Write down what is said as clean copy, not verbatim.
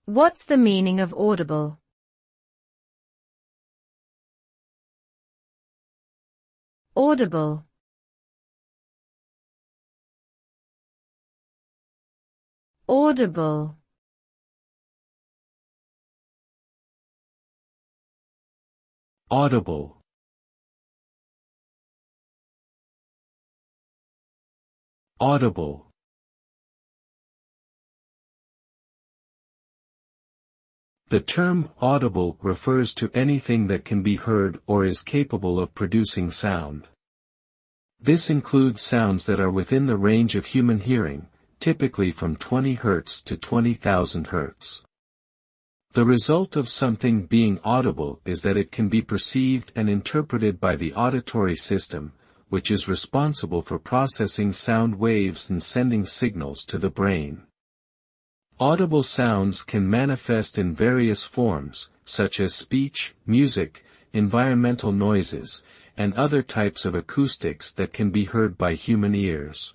What's the meaning of audible? Audible. Audible. Audible. Audible. The term audible refers to anything that can be heard or is capable of producing sound. This includes sounds that are within the range of human hearing, typically from 20 Hz to 20,000 Hz. The result of something being audible is that it can be perceived and interpreted by the auditory system, which is responsible for processing sound waves and sending signals to the brain. Audible sounds can manifest in various forms, such as speech, music, environmental noises, and other types of acoustics that can be heard by human ears.